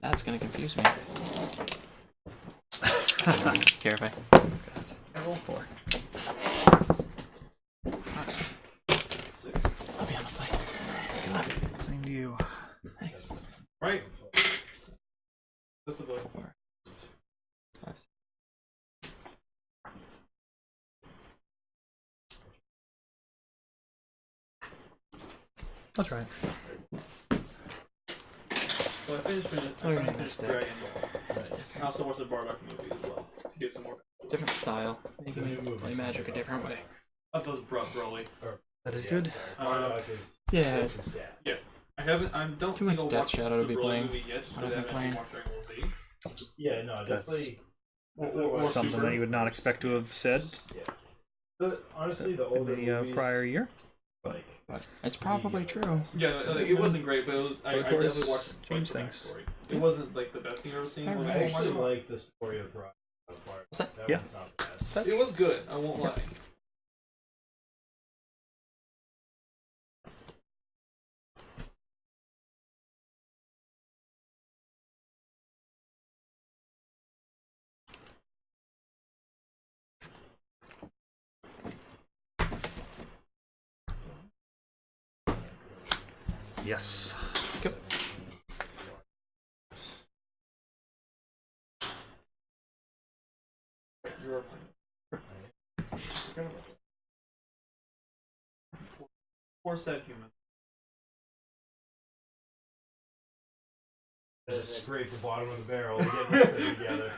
That's gonna confuse me. Care if I roll 4. 6. I'll be on the play. Good luck. Same to you. Thanks. Right. That's a vote. 4. 5. I'll try it. So I finished Stick. I also watched the Bardock movie as well to get some more. Different style. Making me play Magic a different way. I thought it was Broly. That is good. Yeah. Yeah. I haven't. I don't Too think much I'll Death watch Shadow to the be Broly playing. movie yet. Just I don't because I think haven't playing. watched Dragon Ball Z. Yeah, no, That's definitely. Or Something Super. that you would not expect to have said Honestly, the in older the movies, prior year. like, It's probably true. Yeah, like, it wasn't great, but it was. I Of course, definitely watched change the things. backstory. It wasn't like the best thing I've ever seen. Alright. I actually like the story of Brock. What's that? Yeah. One's not bad. It was good. I won't lie. Yes. Yep. You are playing. Four sad humans. Just scrape the bottom of the barrel and get this thing together.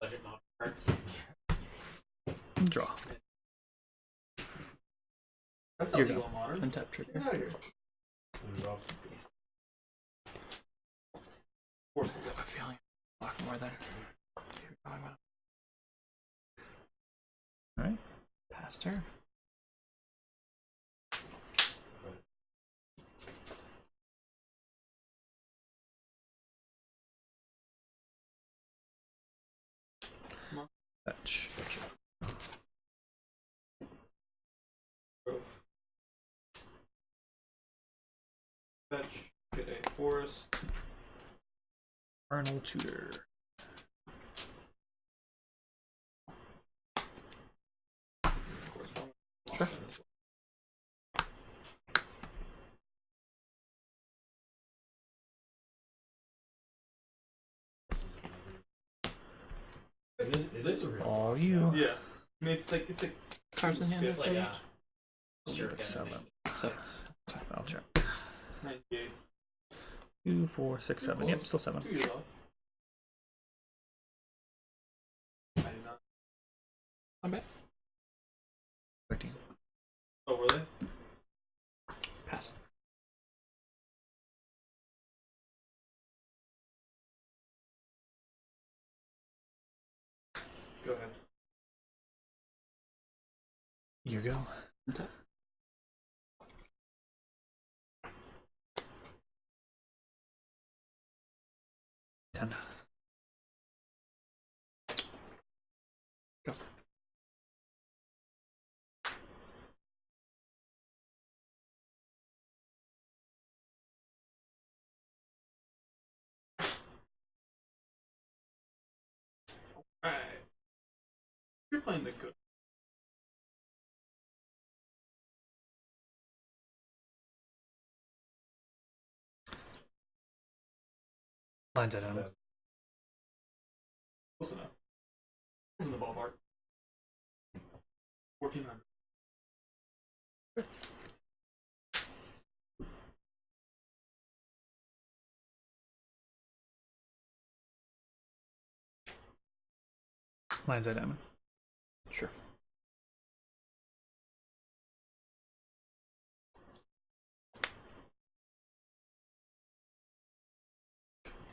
Budget not cards. Draw. That's You're not legal done. in modern. Untapped trigger. Get out of here. Force I have a feeling a lot more than you're talking about. Alright. Past her. Fetch. Fetch. Get a forest. Arnold Tudor. Sure. It is a real. All you. Yeah. I mean, it's like Cards in hand. It's like a. You're at 7. So, I'll check. 98. 2, 4, 6, 7. Yep, still 7. 2 years off. 99. I'm back. 13. Oh, were they? Pass. Go ahead. You go. Untap. Ten. Go. Alright. You're playing the good. Lines at him. Close enough. It's in the ballpark. 1400. Lines at him. Sure.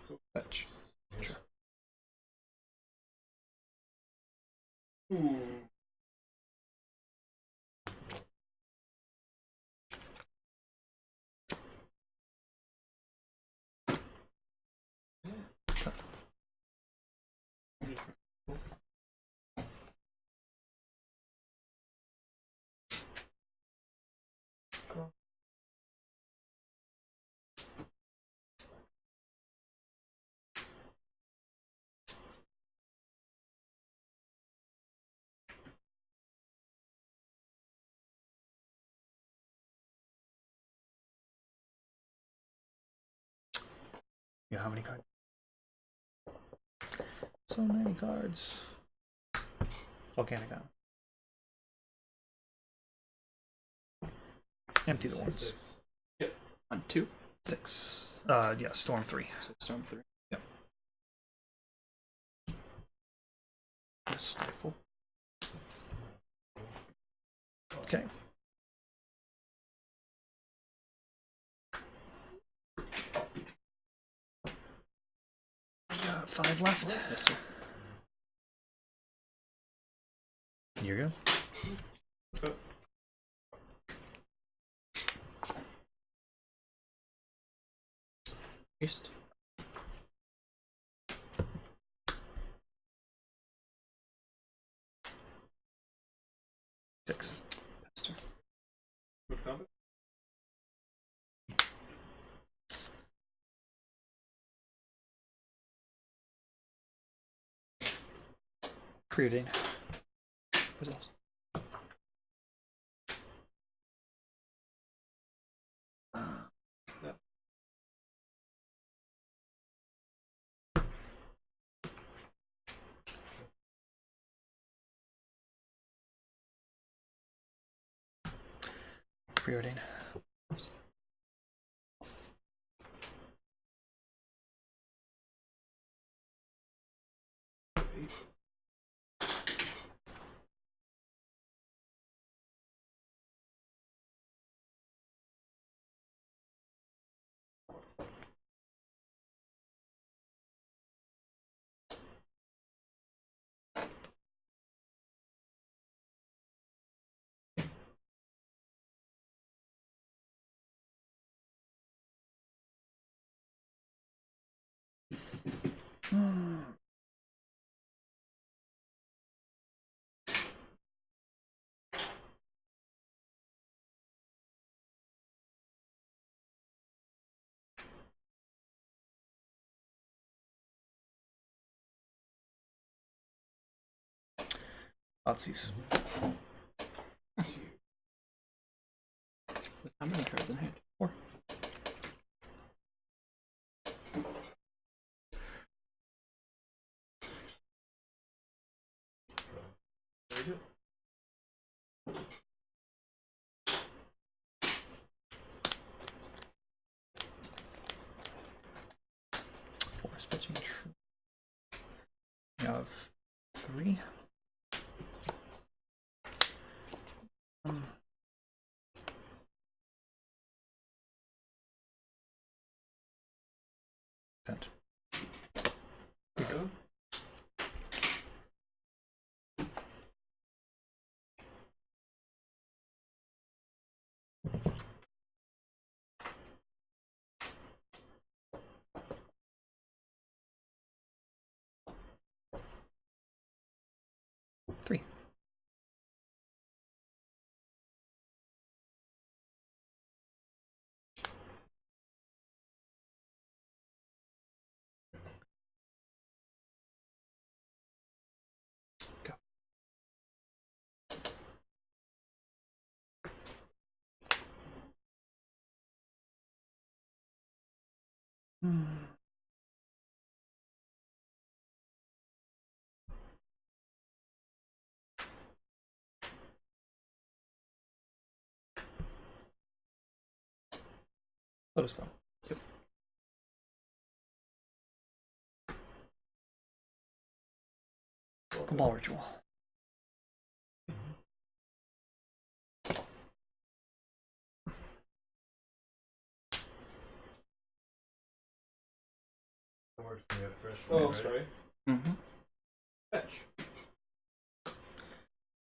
So Fetch. Sure. Ooh. Yeah, how many cards? So many cards. Volcanic Island. Empty the ones. 6. On 2. 6. Yeah, Storm 3. So storm 3. Yep. Yes, stifle. Okay. We got 5 left. Yes, sir. Here you go. East. Six. Pester. Move combat. Preordain. What's else? Preordain. Nazis. How many cards in hand? 4. Very good. Specimen. We have 3. Sent. Go. Three. Go. Lotus Bomb. Yep. Cabal Ritual. That works for me at fresh. Oh, right? sorry. Mm-hmm. Fetch.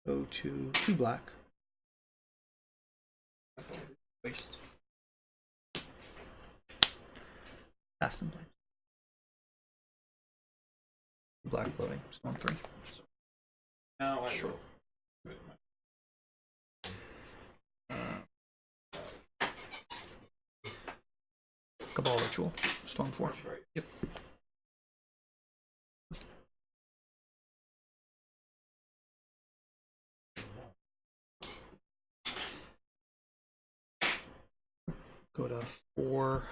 Go to 2 black. Waste. Fast and Blade. Black floating. Storm 3. Now I Sure. will. Cabal Ritual. Storm 4. Right. Yep. Go to 4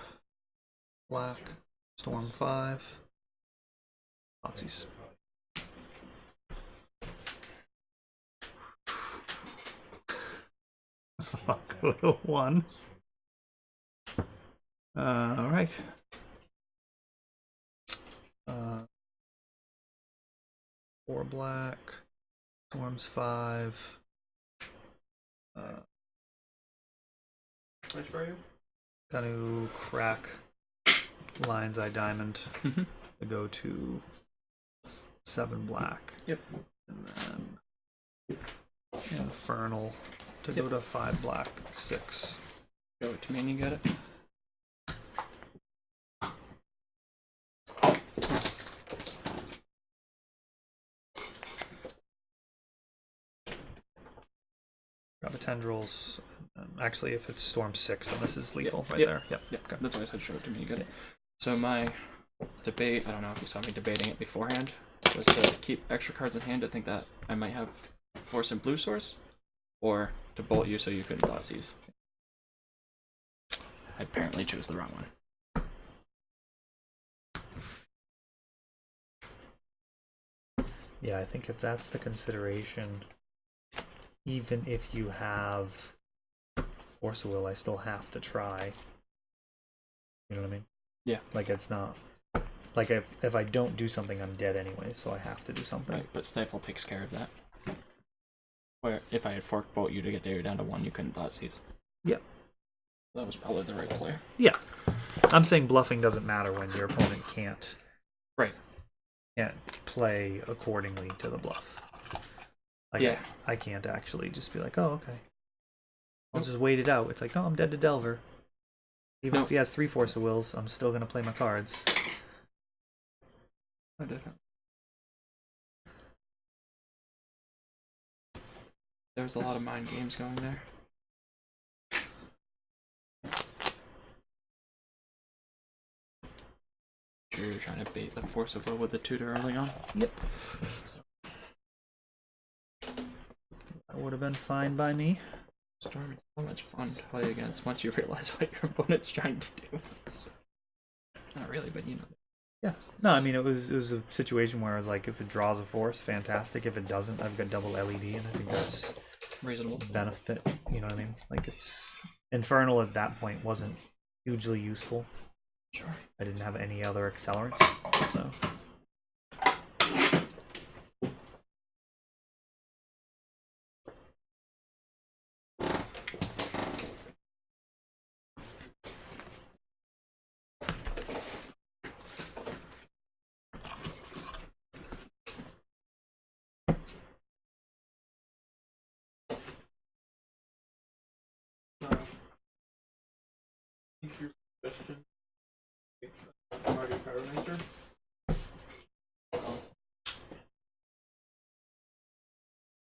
black. Storm 5. Nazis. I'll go to 1. Alright. 4 black. Storms 5. Which for you? Got to crack Lion's Eye Diamond Mhm. to go to 7 black. Yep. And then Infernal to go to 5 black, 6. Go to me and you get it. Grab a Tendrils. Actually, if it's Storm 6, then this is lethal right Yep. there. Yep. Yep. Okay. That's why I said show it to me. You get it. So my debate, I don't know if you saw me debating it beforehand, was to keep extra cards in hand to think that I might have Force and Blue Source, or to bolt you so you couldn't Thoughtseize. I apparently chose the wrong one. Yeah, I think if that's the consideration, even if you have Force of Will, I still have to try. You know what I mean? Yeah. Like, it's not... Like, if I don't do something, I'm dead anyway, so I have to do something. Right, but Stifle takes care of that. Where if I had Fork Bolt you to get there down to 1, you couldn't Thoughtseize. Yeah. That was probably the right play. Yeah. I'm saying bluffing doesn't matter when your opponent can't play accordingly to the bluff. Like, Yeah. I can't actually just be like, oh, okay. I'll just wait it out. It's like, no, I'm dead to Delver. Even if he has 3 Force of Wills, I'm still going to play my cards. Oh, definitely. There's a lot of mind games going there. Sure, you're trying to bait the Force of Will with the tutor early on? Yep. That would have been fine by me. Storm is so much fun to play against once you realize what your opponent's trying to do. Not really, but you know. Yeah. No, I mean, it was a situation where I was like, if it draws a Force, fantastic. If it doesn't, I've got double LED, and I think that's Reasonable. benefit. You know what I mean? Like, it's... Infernal at that point wasn't hugely useful. Sure. I didn't have any other accelerants, so... Your suggestion. Mario Pyromancer.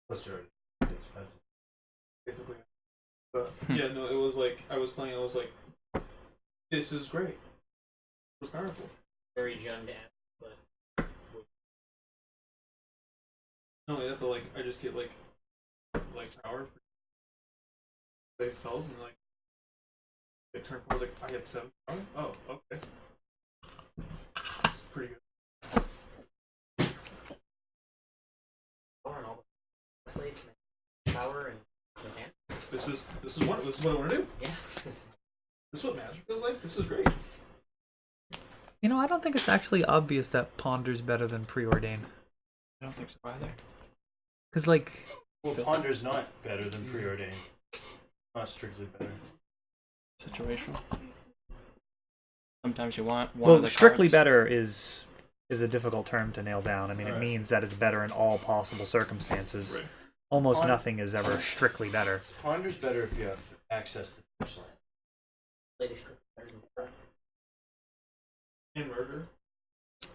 Plus you're expensive. Basically. But yeah, no, it was like I was playing. I was like, this is great. It was powerful. Very Jund but No, yeah, but like I just get like power for base spells and like turn 4 like I have 7 power. Oh, okay. That's pretty good. power and all the plates and power and hand. This is what I want to do. Yeah. This is what Magic feels like. This is great. You know, I don't think it's actually obvious that Ponder's better than Preordain. I don't think so either. Because, like... Well, Ponder's not better than Preordain. Not strictly better. Situational. Sometimes you want one Well, of the strictly cards. better is a difficult term to nail down. I mean, it Right. means that it's better in all possible circumstances. Right. Almost Pon- nothing is ever strictly better. Ponder's better if you have access to finish line. Latest trick better than that. And murder.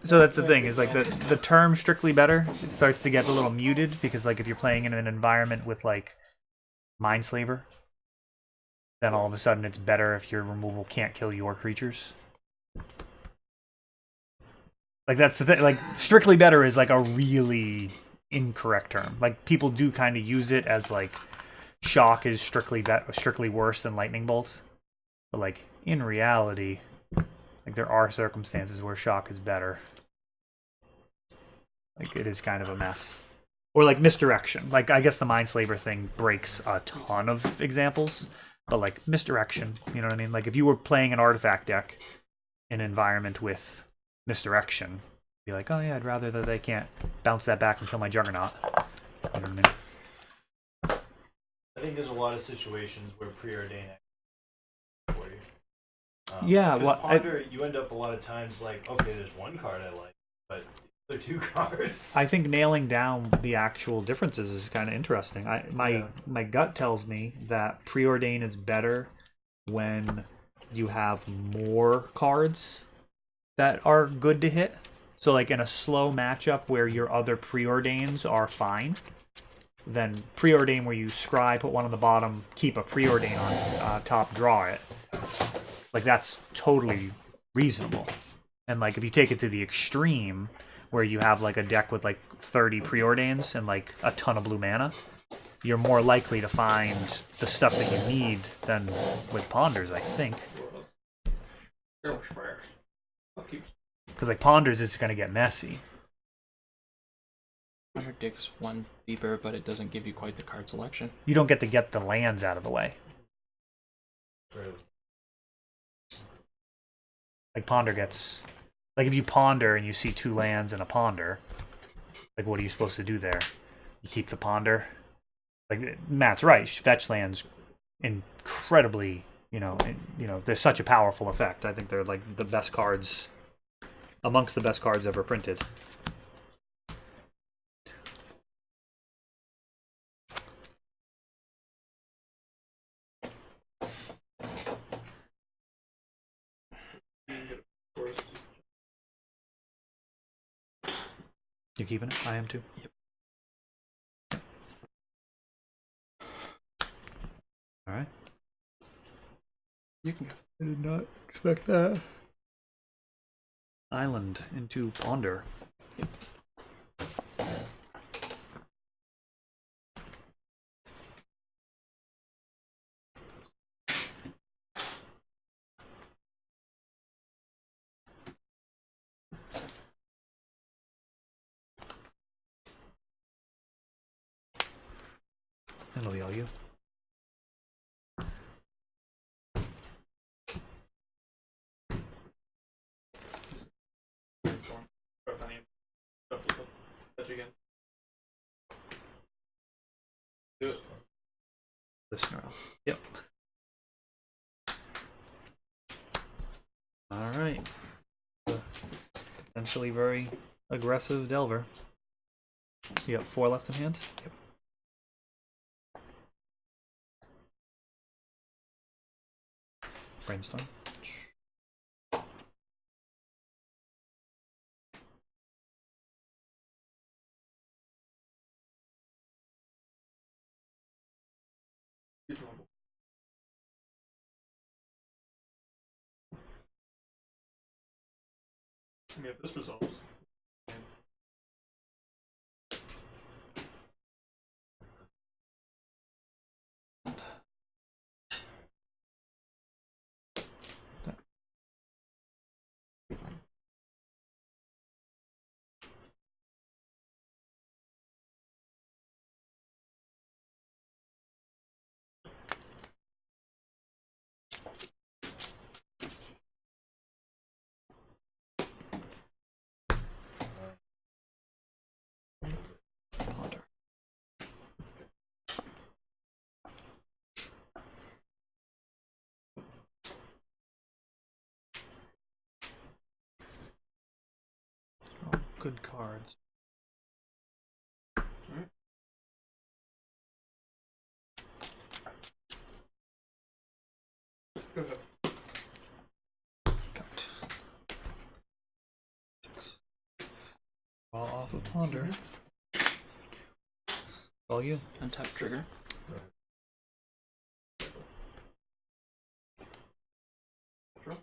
So that's the thing, is like the term strictly better, it starts to get a little muted, because like if you're playing in an environment with like Mindslaver, then all of a sudden it's better if your removal can't kill your creatures. Like that's the thing, like strictly better is like a really incorrect term. Like people do kind of use it as like shock is strictly worse than lightning bolt. But like in reality, like Like there are circumstances where shock is better. Like it is kind of a mess. Or like misdirection. Like I guess the Mindslaver thing breaks a ton of examples, but like misdirection, you know what I mean? Like if you were playing an artifact deck in an environment with misdirection, be like, oh yeah, I'd rather that they can't bounce that back and kill my Juggernaut. You know what I mean? I think there's a lot of situations where preordain for you. Yeah, because well, Ponder, you end up a lot of times like, okay, there's one card I like, but there are two cards. I think nailing down the actual differences is kind of interesting. My gut tells me that preordain is better when you have more cards that are good to hit. So like in a slow matchup where your other preordains are fine, then preordain where you scry, put one on the bottom, keep a preordain on top, draw it. Like that's totally reasonable. And like if you take it to the extreme where you have like a deck with like 30 preordains and like a ton of blue mana, you're more likely to find the stuff that you need than with Ponders, I think. Because like Ponders is going to get messy. Ponder digs one deeper, but it doesn't give you quite the card selection. You don't get to get the lands out of the way. True. Like Ponder gets... Like if you Ponder and you see two lands and a Ponder, like what are you supposed to do there? You keep the Ponder? Like Matt's right, fetch lands incredibly, there's such a powerful effect. I think they're like the best cards, amongst the best cards ever printed. You keeping it? I am too. Yep. All right. You can go. I did not expect that. Island into Ponder. Yep. That'll be all you. Touch again. Do it. Listener. Yep. All right. Potentially very aggressive Delver. You got 4 left in hand? Yep. Brainstorm. I mean, if this resolves. Ponder. Oh, good cards. Go ahead. Cut. 6. All off of Ponder. All you. Untapped trigger. Draw.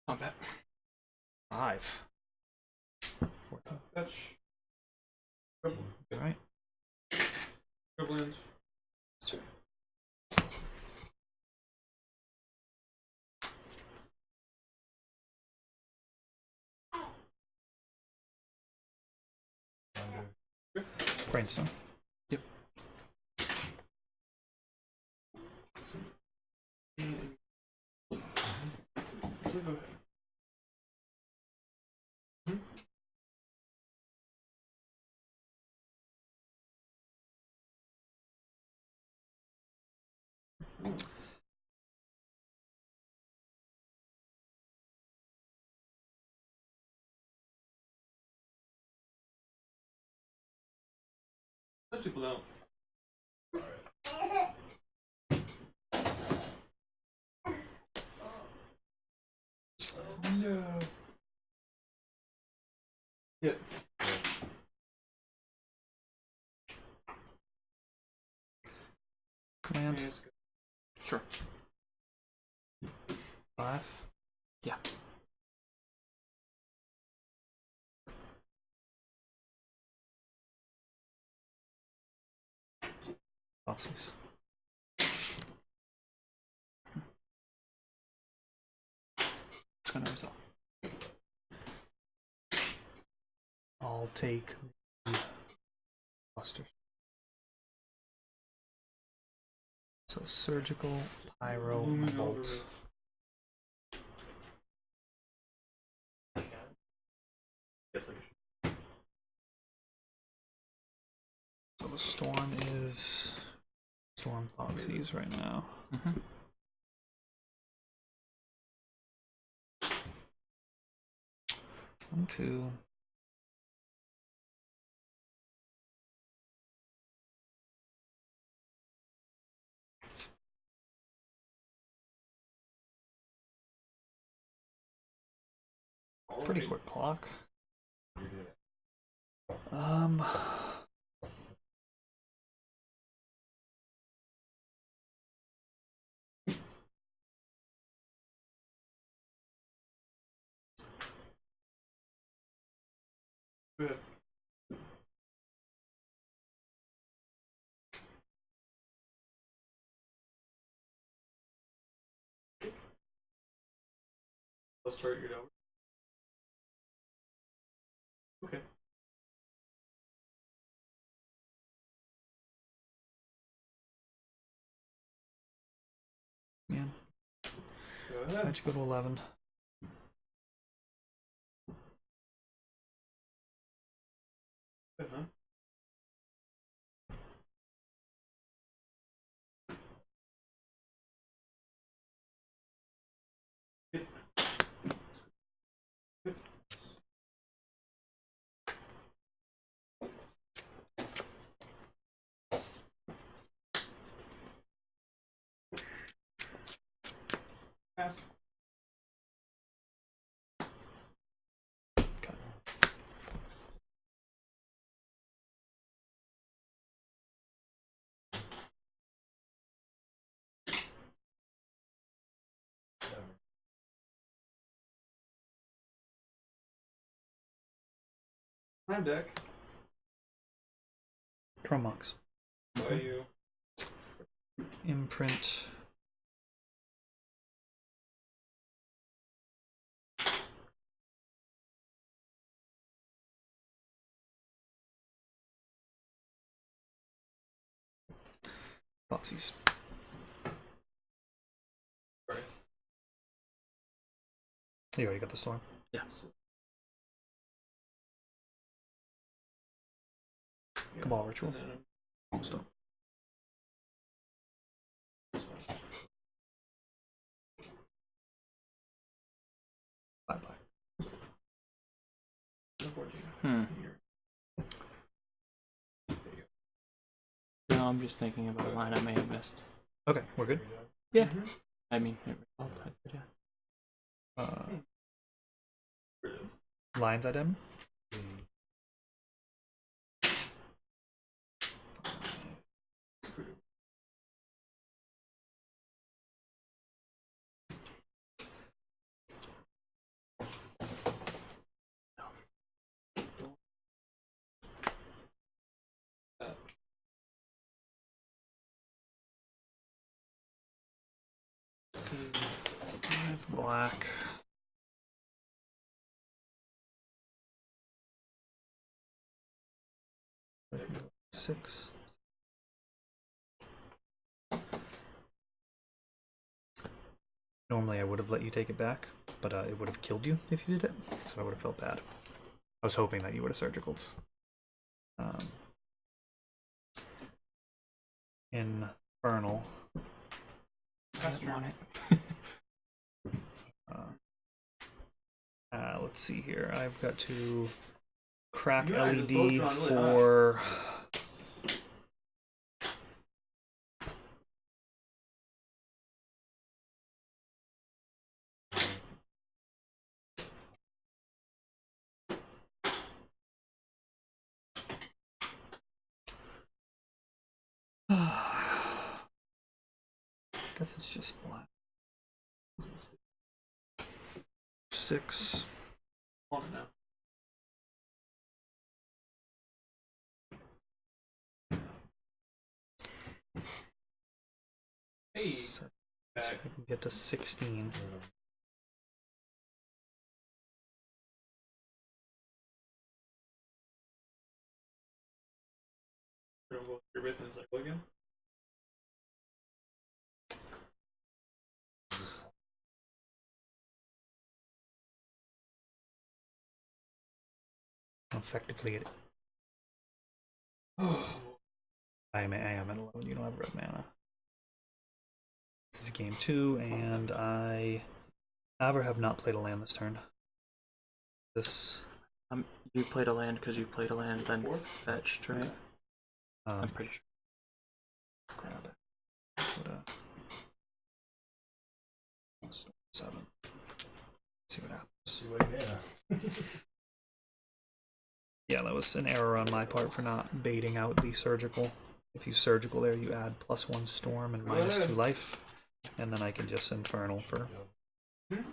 Combat. 5. Fetch. All right. Scribblands. Sure. Brainstorm. Yep. Most people don't. No. Yep. Command. Yes. Sure. 5. Yeah. Nazis. It's gonna resolve. I'll take the cluster. So surgical, pyro, bolt. So the storm is storm proxies right now. Mm-hmm. One, two. Pretty quick clock. Good. Let's start your over. Okay. Yeah. Go ahead. How'd you go to 11? Good, huh? Good. Good. Pass. Okay. Time deck. Tromux. By you. Imprint. Nazis. Right. You already got the storm. Yeah. Cabal ritual. And then, Storm. Bye bye. Hmm. No, I'm just thinking about a line I may have missed. Okay, we're good. Yeah. I mean, it resolved, I said, yeah. Lines item. Black. 6. Normally I would have let you take it back, but it would have killed you if you did it, so I would have felt bad. I was hoping that you would have surgicaled. Infernal. Want it. Let's see here. I've got to crack You and I just both LED drawn really for. Guess it's just black. 6. On it now. Hey, So back. I can get to 16. We're gonna go through your rhythm cycle again. Effectively, it. I am at 11. You don't have red mana. This is game 2, and I have or have not played a land this turn. This. You played a land because you played a land, then fetched, right? I'm pretty sure. Grab it. Put a 7. See what happens. See what? Yeah. Yeah, that was an error on my part for not baiting out the surgical. If you surgical there, you add +1 storm and -2 life, and then I can just infernal for. And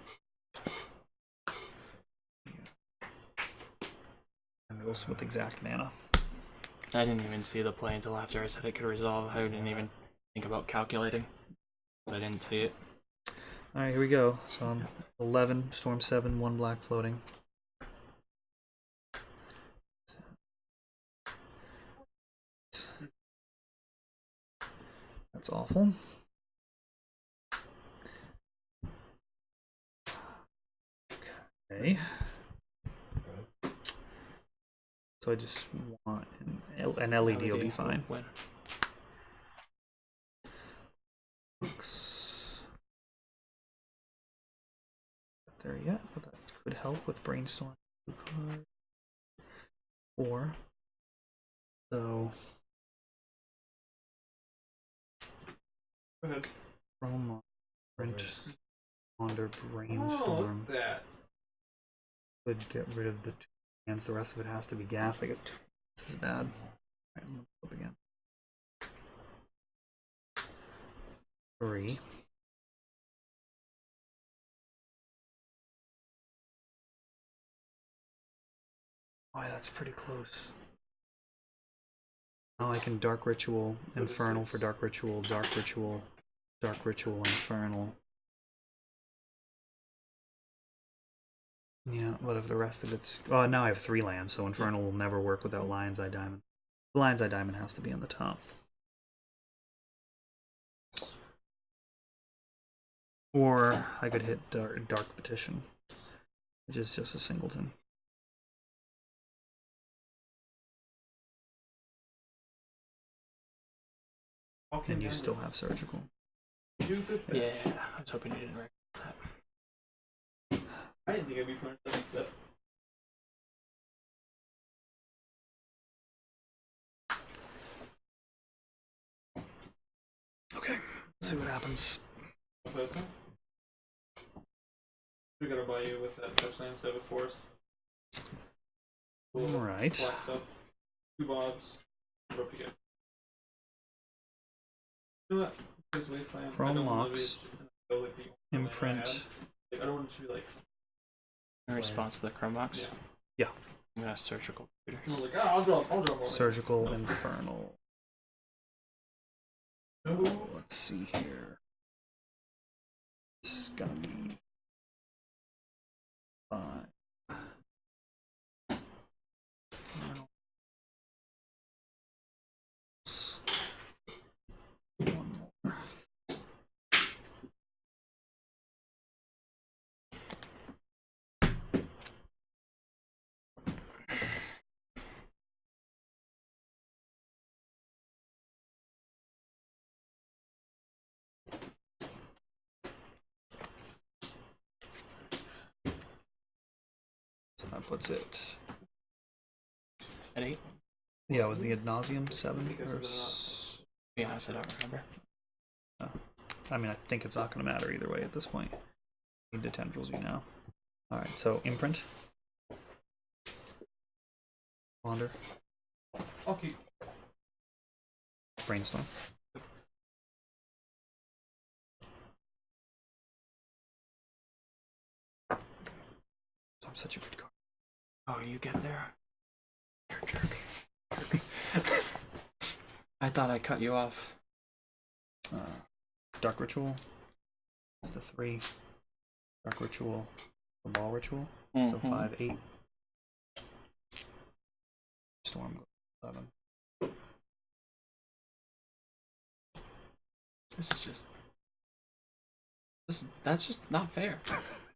it goes with exact mana. I didn't even see the play until after I said it could resolve. I didn't even think about calculating. I didn't see it. Alright, here we go. So I'm 11, storm 7, 1 black floating. That's awful. Okay. So I just want an LED will be fine. When? Looks not there yet, but that could help with brainstorm. 4. So Go ahead. from print under Oh, brainstorm look at that. could get rid of the 2 hands. The rest of it has to be gas. I got 2. This is bad. Alright, I'm gonna flip again. 3. Oh, that's pretty close. Now I can Dark Ritual, Infernal for Dark Ritual, Dark Ritual, Dark Ritual, Infernal. Yeah, what if the rest of it's... Oh, now I have 3 lands, so Infernal will never work without Lion's Eye Diamond. The Lion's Eye Diamond has to be on the top. Or I could hit Dark Petition, which is just a singleton. And you still have surgical. Stupid fetch. Yeah, I was hoping you didn't recognize that. I didn't think I'd be playing something like that. Okay, let's see what happens. We gotta buy you with that touchland instead of a forest. Cool. Alright. Black stuff. 2 bobs. What up you get? You know what? This wasteland. I Chrome don't wanna locks. be, like, the only land I Imprint. had. Like, I don't want it to be like. In response to the chrome box? Yeah. Yeah. I'm gonna surgical computer. I was like, I'll drop more. Surgical, Infernal. No. Let's see here. It's gonna be 5. So that puts it At 8? Yeah, was the ad nauseum 7? Because Or of the- Be honest, I don't remember. I mean, I think it's not going to matter either way at this point. Need the tendrils you now. Alright, so imprint. Wander. Okay. Brainstorm. I'm such a good card. Oh, you get there? You're a jerk. I thought I cut you off. Dark Ritual. It's the 3. Dark Ritual. The Ball Ritual. So 5, 8. Storm 11. This is just. That's just not fair.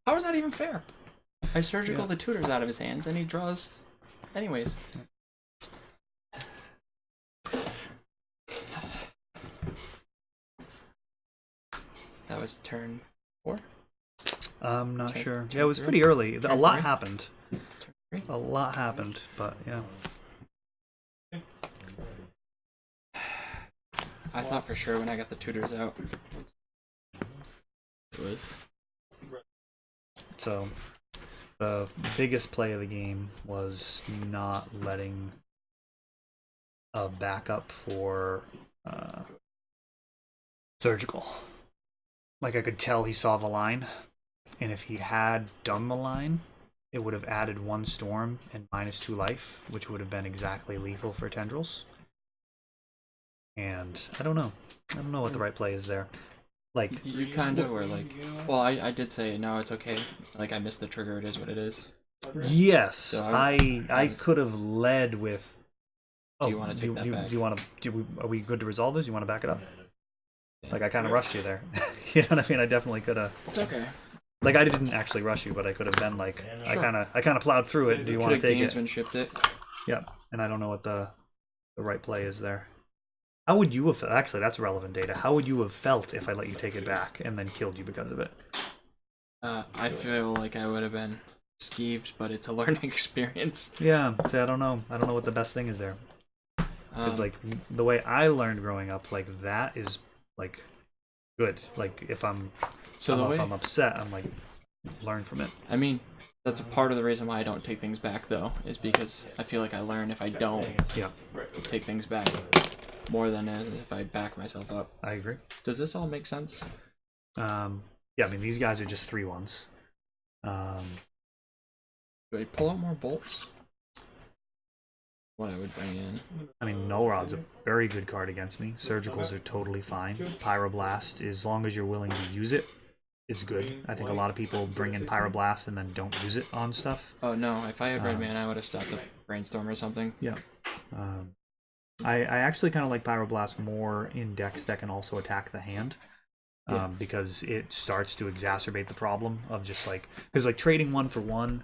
How is that even fair? I surgical the tutors out of his hands and he draws. Anyways. That was turn 4? I'm not Turn- sure. turn Yeah, it was 3? pretty early. A Turn lot 3? happened. Turn 3? A lot happened, but yeah. I thought for sure when I got the tutors out. It was. So the biggest play of the game was not letting a backup for surgical. Like, I could tell he saw the line, and if he had done the line, it would have added 1 storm and -2 life, which would have been exactly lethal for tendrils. And I don't know what the right play is there. Like, You kind of were like. Well, I did say no, it's okay. Like, I missed the trigger, it is what it is. yes, So I could have led with. Do you wanna take that back? Do you want to? Are we good to resolve this? You want to back it up? Like, I kind of rushed you there. You know what I mean? I definitely could have. It's okay. Like, I didn't actually rush you, but I could have been like, Sure. I kind of plowed through it. Do you want to Could have take it? gamesmanshipped it. Yeah, and I don't know what the right play is there. How would you have? Actually, that's relevant data. How would you have felt if I let you take it back and then killed you because of it? I feel like I would have been skeeved, but it's a learning experience. Yeah, see, I don't know. I don't know what the best thing is there. Because like the way I learned growing up, like that is like good. Like if I'm if I'm upset, I'm like learn from it. I mean, that's a part of the reason why I don't take things back, though, is because I feel like I learn if I don't Yeah, take things back more than as if I back myself up. I agree. Does this all make sense? Yeah, I mean these guys are just 3/1s. Do I pull out more bolts? What I would bring in. I mean, Null Rod's a very good card against me. Surgicals are totally fine. Pyroblast, as long as you're willing to use it, is good. I think a lot of people bring in Pyroblast and then don't use it on stuff. Oh no, if I had red mana, I would have stopped the brainstorm or something. Yeah. I actually kind of like Pyroblast more in decks that can also attack the hand. Because it starts to exacerbate the problem of just like... Because like trading 1 for 1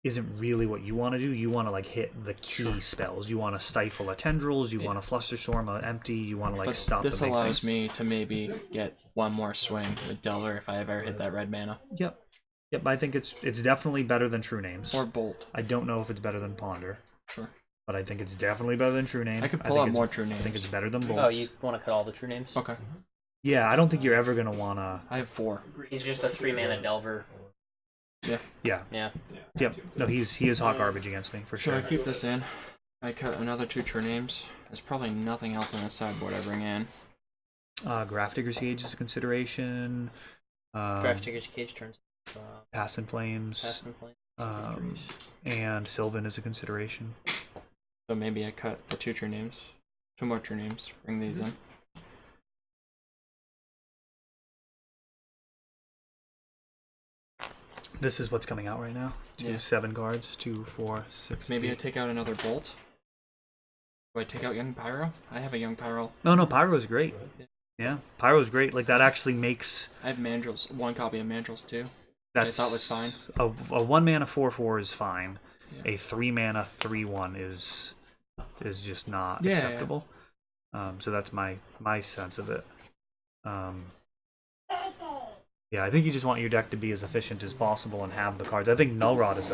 isn't really what you want to do. You want to like hit the key spells. You want to stifle a tendrils. You want to flusterstorm a empty. You want to like But stop this the big allows things. me to maybe get one more swing with Delver if I ever hit that red mana. Yep. I think it's definitely better than True Names. Or Bolt. I don't know if it's better than Ponder. Sure. But I think it's definitely better than True Name. I could think pull out it's- more True Names. I think it's better than Bolt. Oh, you want to cut all the true names? Okay. Yeah, I don't think you're ever gonna wanna. I have 4. He's just a 3-mana Delver. Yeah. Yeah. Yep. No, he is hot garbage against me for Should sure. I keep this in? I cut another 2 True Names. There's probably nothing else on the sideboard I bring in. Grafdigger's Cage is a consideration. Grafdigger's Cage turns. Past in Flames. Past and Flame. And Sylvan is a consideration. So maybe I cut the 2 True Names. 2 more True Names. Bring these in. This is what's coming out right now. 2 Yeah. 7 cards. 2, 4, 6. Maybe I 8. take out another Bolt. Do I take out Young Pyro? I have a Young Pyro. No, Pyro is great. Yeah, Pyro is great. Like that actually makes. I have Mandrills. 1 copy of Mandrills too. That's I thought was fine. A 1 mana 4/4 is fine. Yeah. A 3 mana 3/1 is just not Yeah, acceptable. So that's my sense of it. Yeah, I think you just want your deck to be as efficient as possible and have the cards. I think Null Rod is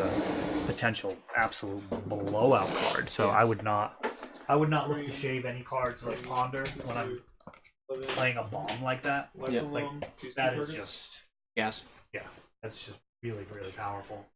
potential absolute blowout card. So Yeah. I would not look to shave any cards like Ponder when I'm playing a bomb like that. Life Yeah. of, Like these two that is targets? just Gas. that's just really powerful.